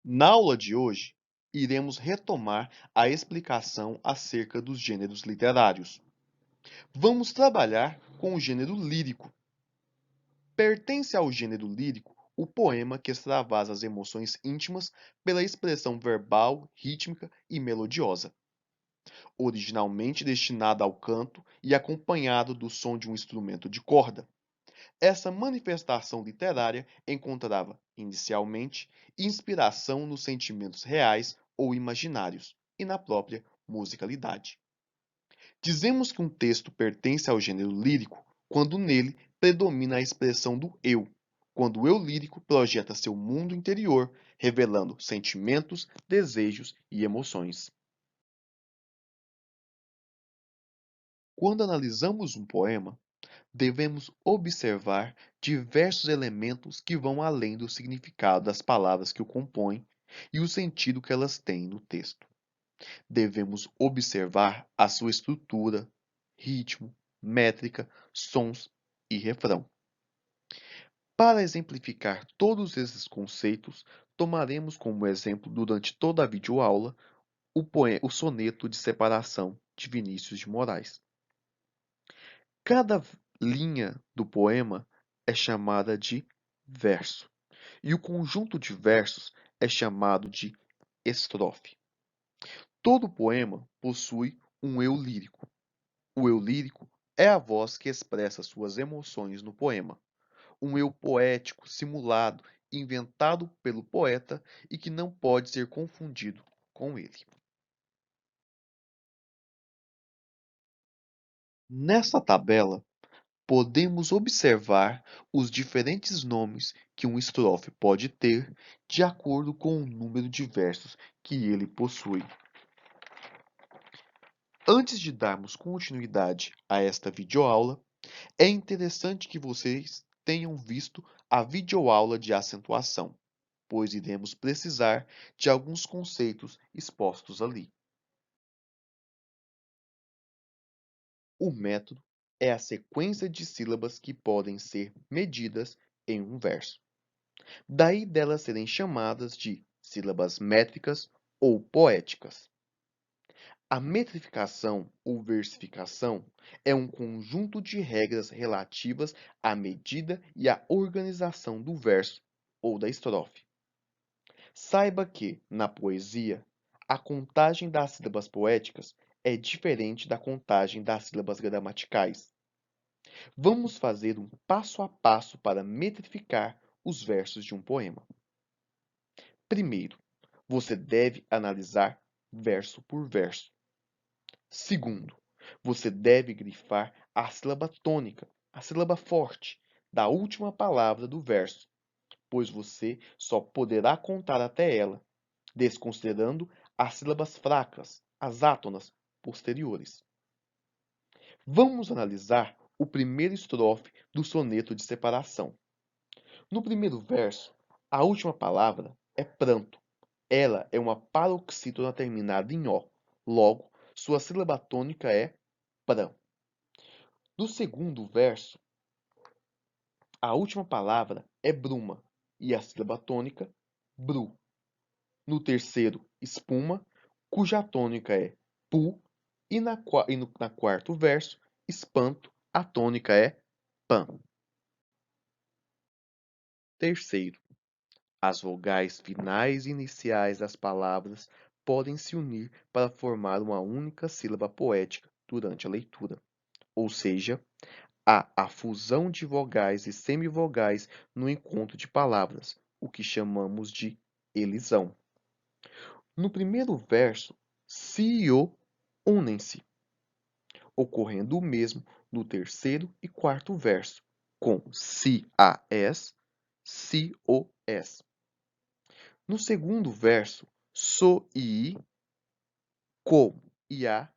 Na aula de hoje, iremos retomar a explicação acerca dos gêneros literários. Vamos trabalhar com o gênero lírico. Pertence ao gênero lírico o poema que extravasa as emoções íntimas pela expressão verbal, rítmica e melodiosa. Originalmente destinada ao canto e acompanhado do som de um instrumento de corda, essa manifestação literária encontrava, inicialmente, inspiração nos sentimentos reais ou imaginários e na própria musicalidade. Dizemos que um texto pertence ao gênero lírico quando nele predomina a expressão do eu, quando o eu lírico projeta seu mundo interior, revelando sentimentos, desejos e emoções. Quando analisamos um poema, devemos observar diversos elementos que vão além do significado das palavras que o compõem e o sentido que elas têm no texto. Devemos observar a sua estrutura, ritmo, métrica, sons e refrão. Para exemplificar todos esses conceitos, tomaremos como exemplo durante toda a videoaula o soneto de separação de Vinícius de Moraes. Cada linha do poema é chamada de verso, e o conjunto de versos é chamado de estrofe. Todo poema possui um eu lírico. O eu lírico é a voz que expressa suas emoções no poema, um eu poético, simulado, inventado pelo poeta e que não pode ser confundido com ele. Nessa tabela, podemos observar os diferentes nomes que um estrofe pode ter de acordo com o número de versos que ele possui. Antes de darmos continuidade a esta videoaula, é interessante que vocês tenham visto a videoaula de acentuação, pois iremos precisar de alguns conceitos expostos ali. O método é a sequência de sílabas que podem ser medidas em um verso. Daí delas serem chamadas de sílabas métricas ou poéticas. A metrificação ou versificação é um conjunto de regras relativas à medida e à organização do verso ou da estrofe. Saiba que, na poesia, a contagem das sílabas poéticas é diferente da contagem das sílabas gramaticais. Vamos fazer um passo a passo para metrificar os versos de um poema. Primeiro, você deve analisar verso por verso. Segundo, você deve grifar a sílaba tônica, a sílaba forte, da última palavra do verso, pois você só poderá contar até ela, desconsiderando as sílabas fracas, as átonas posteriores. Vamos analisar o primeiro estrofe do soneto de separação. No primeiro verso, a última palavra é pranto. Ela é uma paroxítona terminada em ó. Logo, sua sílaba tônica é pran. No segundo verso, a última palavra é bruma e a sílaba tônica bru. No terceiro, espuma, cuja tônica é pu, e na quarto verso, espanto, a tônica é pan. Terceiro, as vogais finais e iniciais das palavras podem se unir para formar uma única sílaba poética durante a leitura, ou seja, há a fusão de vogais e semivogais no encontro de palavras, o que chamamos de elisão. No primeiro verso, si e o unem-se, ocorrendo o mesmo no terceiro e quarto verso, com si-a-s, si-o-s. No segundo verso, so e i, co e a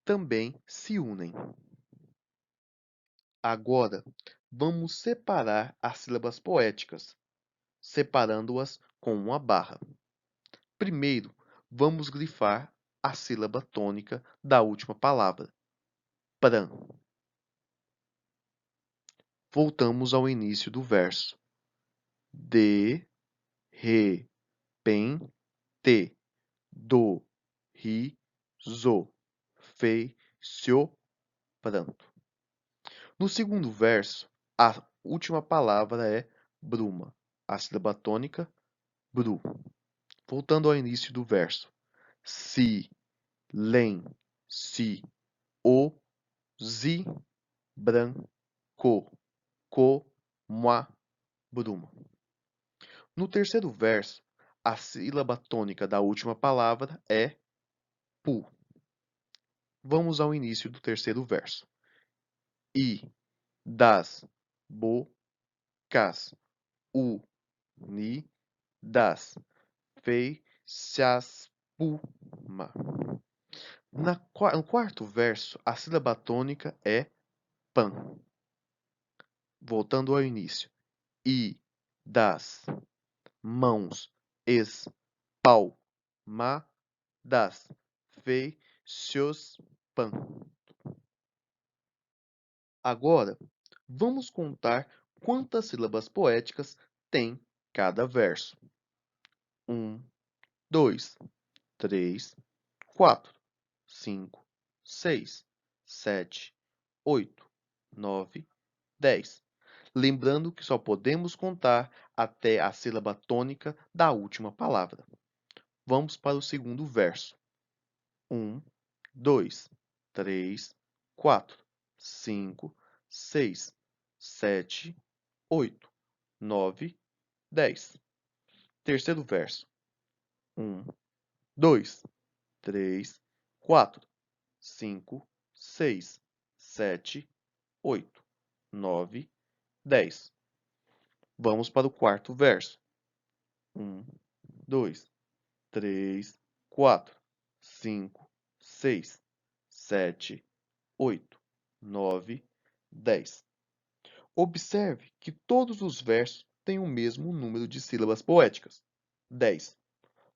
também se unem. Agora, vamos separar as sílabas poéticas, separando-as com uma barra. Primeiro, vamos grifar a sílaba tônica da última palavra, pran. Voltamos ao início do verso. De repente, te, do, ri, zo, fei, sio, pranto. No segundo verso, a última palavra é bruma, a sílaba tônica, bru. Voltando ao início do verso. Si, len, si, o, zi, branco, co, moi, bruma. No terceiro verso, a sílaba tônica da última palavra é pu. Vamos ao início do terceiro verso. I, das, bo, cas, u, ni, das, fei, sias, pu, ma. No quarto verso, a sílaba tônica é pan. Voltando ao início. I, das, mãos, es, pau, ma, das, fei, seus, pan. Agora, vamos contar quantas sílabas poéticas tem cada verso. 1, 2, 3, 4, 5, 6, 7, 8, 9, 10. Lembrando que só podemos contar até a sílaba tônica da última palavra. Vamos para o segundo verso. 1, 2, 3, 4, 5, 6, 7, 8, 9, 10. Terceiro verso. 1, 2, 3, 4, 5, 6, 7, 8, 9, 10. Vamos para o quarto verso. 1, 2, 3, 4, 5, 6, 7, 8, 9, 10. Observe que todos os versos têm o mesmo número de sílabas poéticas, 10.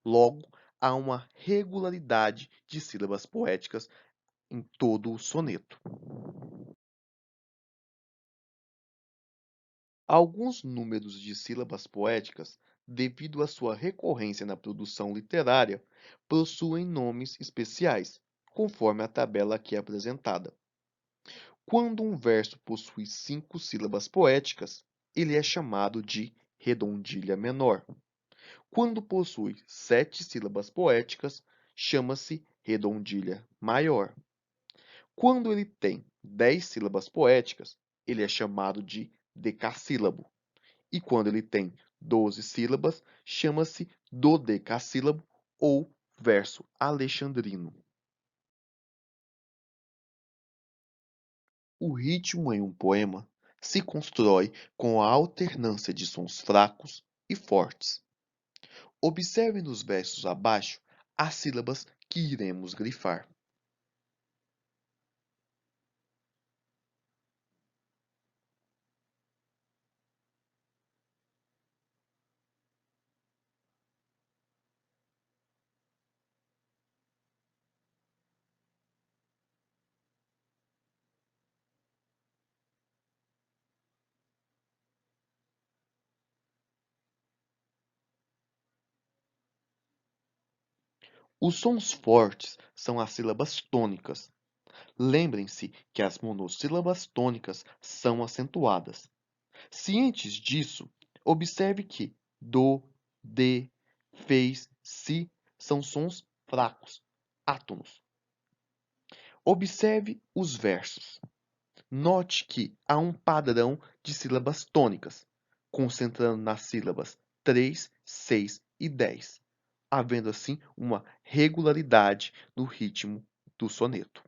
Logo, há uma regularidade de sílabas poéticas em todo o soneto. Alguns números de sílabas poéticas, devido à sua recorrência na produção literária, possuem nomes especiais, conforme a tabela aqui apresentada. Quando um verso possui 5 sílabas poéticas, ele é chamado de redondilha menor. Quando possui 7 sílabas poéticas, chama-se redondilha maior. Quando ele tem 10 sílabas poéticas, ele é chamado de decassílabo. E quando ele tem 12 sílabas, chama-se dodecassílabo ou verso alexandrino. O ritmo em um poema se constrói com a alternância de sons fracos e fortes. Observe nos versos abaixo as sílabas que iremos grifar. Os sons fortes são as sílabas tônicas. Lembrem-se que as monossílabas tônicas são acentuadas. Cientes disso, observe que do, de, fez, si são sons fracos, átonos. Observe os versos. Note que há um padrão de sílabas tônicas, concentrando nas sílabas 3, 6 e 10, havendo assim uma regularidade no ritmo do soneto.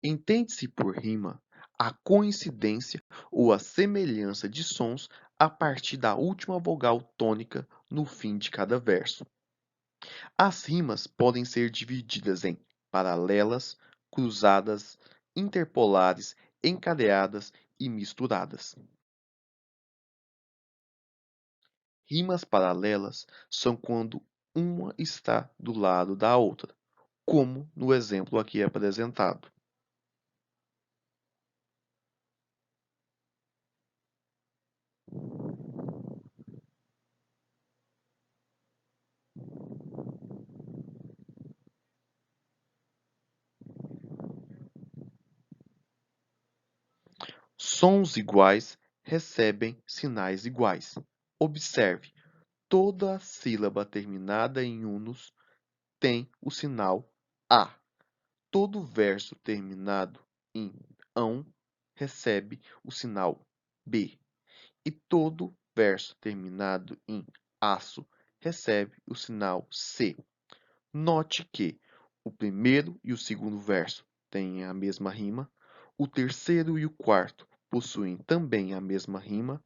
Entende-se por rima a coincidência ou a semelhança de sons a partir da última vogal tônica no fim de cada verso. As rimas podem ser divididas em paralelas, cruzadas, interpolares, encadeadas e misturadas. Rimas paralelas são quando uma está do lado da outra, como no exemplo aqui apresentado. Sons iguais recebem sinais iguais. Observe, toda sílaba terminada em unos tem o sinal A. Todo verso terminado em ão recebe o sinal B. E todo verso terminado em aço recebe o sinal C. Note que o primeiro e o segundo verso têm a mesma rima, o terceiro e o quarto possuem também a mesma rima,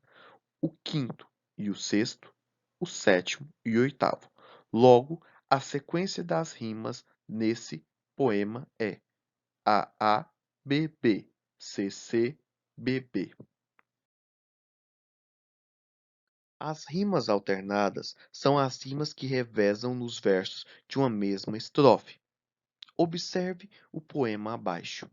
o quinto e o sexto, o sétimo e o oitavo. Logo, a sequência das rimas nesse poema é AA, BB, CC, BB. As rimas alternadas são as rimas que revezam nos versos de uma mesma estrofe. Observe o poema abaixo.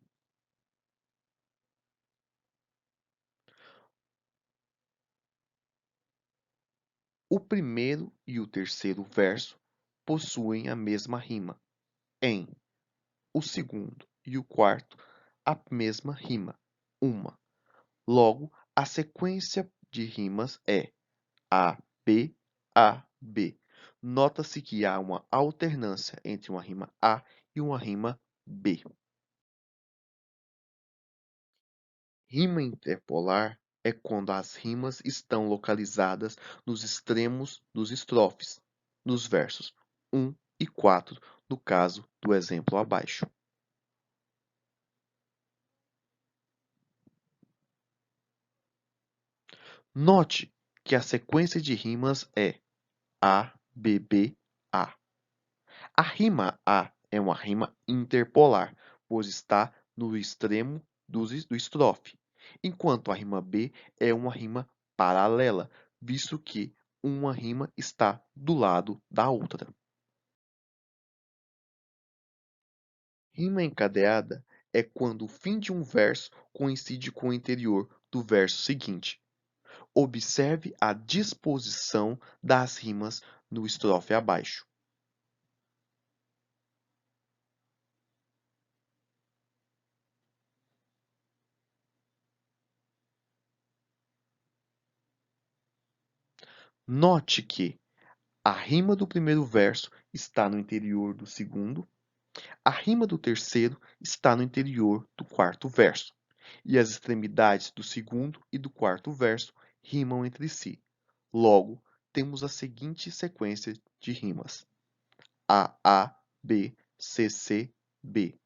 O primeiro e o terceiro verso possuem a mesma rima. Em o segundo e o quarto, a mesma rima, uma. Logo, a sequência de rimas é A, B, A, B. Nota-se que há uma alternância entre uma rima A e uma rima B. Rima interpolar é quando as rimas estão localizadas nos extremos dos estrofes, nos versos 1 e 4, no caso do exemplo abaixo. Note que a sequência de rimas é A, B, B, A. A rima A é uma rima interpolar, pois está no extremo do estrofe, enquanto a rima B é uma rima paralela, visto que uma rima está do lado da outra. Rima encadeada é quando o fim de um verso coincide com o anterior do verso seguinte. Observe a disposição das rimas no estrofe abaixo. Note que a rima do primeiro verso está no interior do segundo, a rima do terceiro está no interior do quarto verso, e as extremidades do segundo e do quarto verso rimam entre si. Logo, temos a seguinte sequência de rimas: A, B, C, B.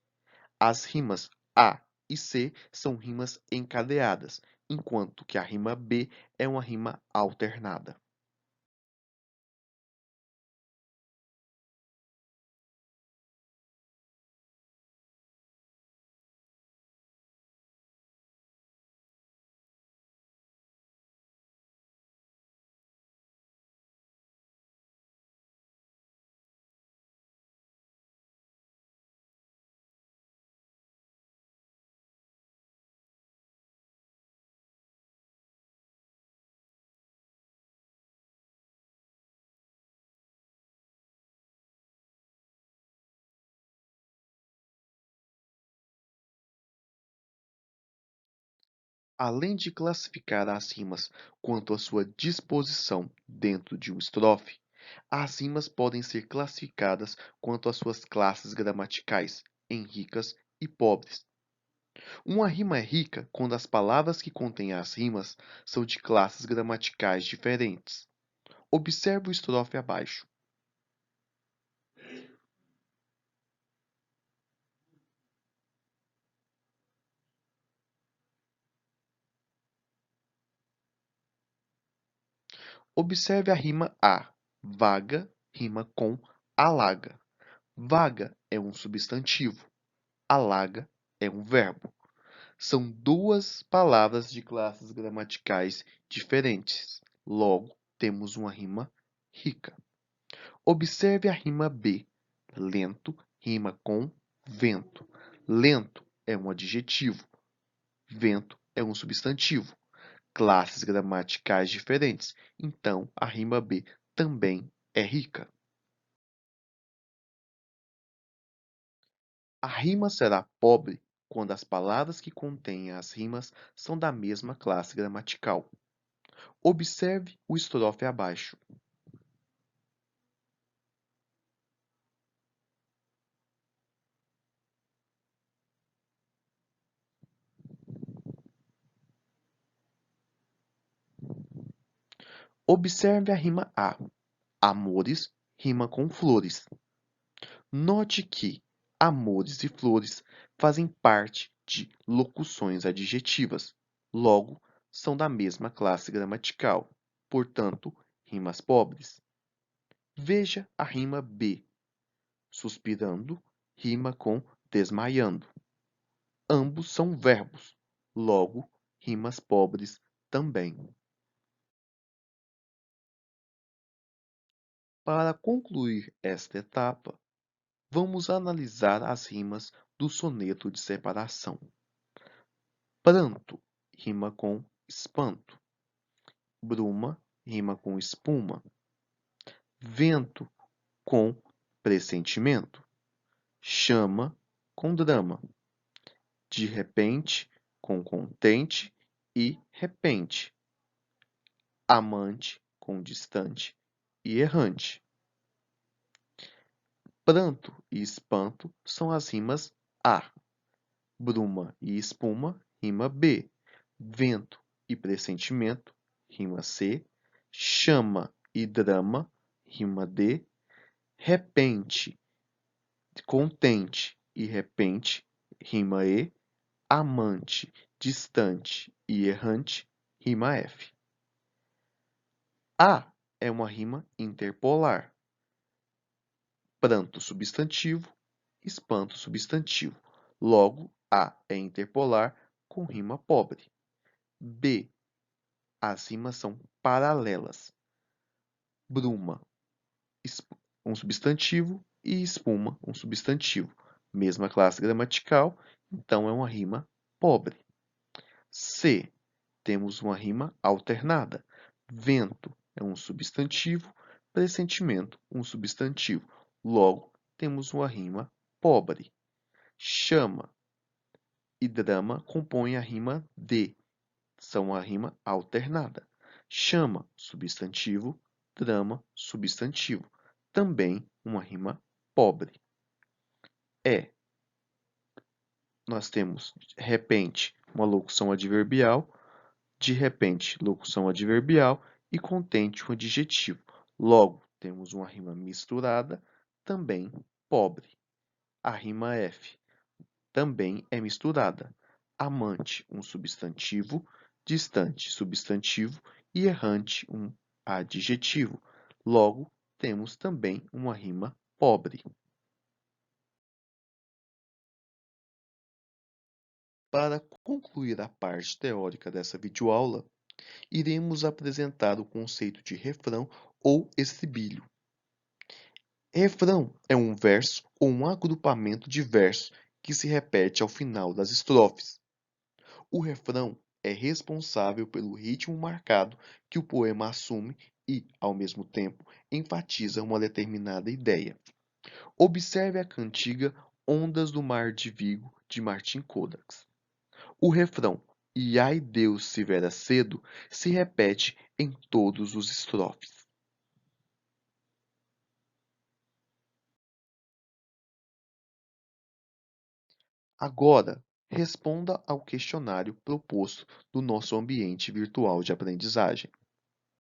As rimas A e C são rimas encadeadas, enquanto que a rima B é uma rima alternada. Além de classificar as rimas quanto à sua disposição dentro de uma estrofe, as rimas podem ser classificadas quanto às suas classes gramaticais, em ricas e pobres. Uma rima é rica quando as palavras que contêm as rimas são de classes gramaticais diferentes. Observe o estrofe abaixo. Observe a rima A. Vaga rima com alaga. Vaga é um substantivo. Alaga é um verbo. São duas palavras de classes gramaticais diferentes. Logo, temos uma rima rica. Observe a rima B. Lento rima com vento. Lento é um adjetivo. Vento é um substantivo. Classes gramaticais diferentes. Então, a rima B também é rica. A rima será pobre quando as palavras que contêm as rimas são da mesma classe gramatical. Observe o estrofe abaixo. Observe a rima A. Amores rima com flores. Note que amores e flores fazem parte de locuções adjetivas, logo, são da mesma classe gramatical, portanto, rimas pobres. Veja a rima B. Suspirando rima com desmaiando. Ambos são verbos, logo, rimas pobres também. Para concluir esta etapa, vamos analisar as rimas do soneto de separação. Pranto rima com espanto. Bruma rima com espuma. Vento com pressentimento. Chama com drama. De repente com contente e repente. Amante com distante e errante. Pranto e espanto são as rimas A. Bruma e espuma, rima B. Vento e pressentimento, rima C. Chama e drama, rima D. Repente, contente e repente, rima E. Amante, distante e errante, rima F. A é uma rima interpolar. Pranto substantivo, espanto substantivo. Logo, A é interpolar com rima pobre. B. As rimas são paralelas. Bruma, um substantivo, e espuma, um substantivo. Mesma classe gramatical, então é uma rima pobre. C. Temos uma rima alternada. Vento é um substantivo, pressentimento, um substantivo. Logo, temos uma rima pobre. Chama e drama compõem a rima D. São a rima alternada. Chama, substantivo, drama, substantivo. Também uma rima pobre. É. Nós temos repente, uma locução adverbial, de repente, locução adverbial e contente, um adjetivo. Logo, temos uma rima misturada, também pobre. A rima F também é misturada. Amante, um substantivo, distante, substantivo e errante, um adjetivo. Logo, temos também uma rima pobre. Para concluir a parte teórica dessa videoaula, iremos apresentar o conceito de refrão ou estribilho. Refrão é um verso ou um agrupamento de versos que se repete ao final das estrofes. O refrão é responsável pelo ritmo marcado que o poema assume e, ao mesmo tempo, enfatiza uma determinada ideia. Observe a cantiga Ondas do Mar de Vigo, de Martim Códax. O refrão "E ai Deus se viera cedo" se repete em todos os estrofes. Agora, responda ao questionário proposto no nosso ambiente virtual de aprendizagem.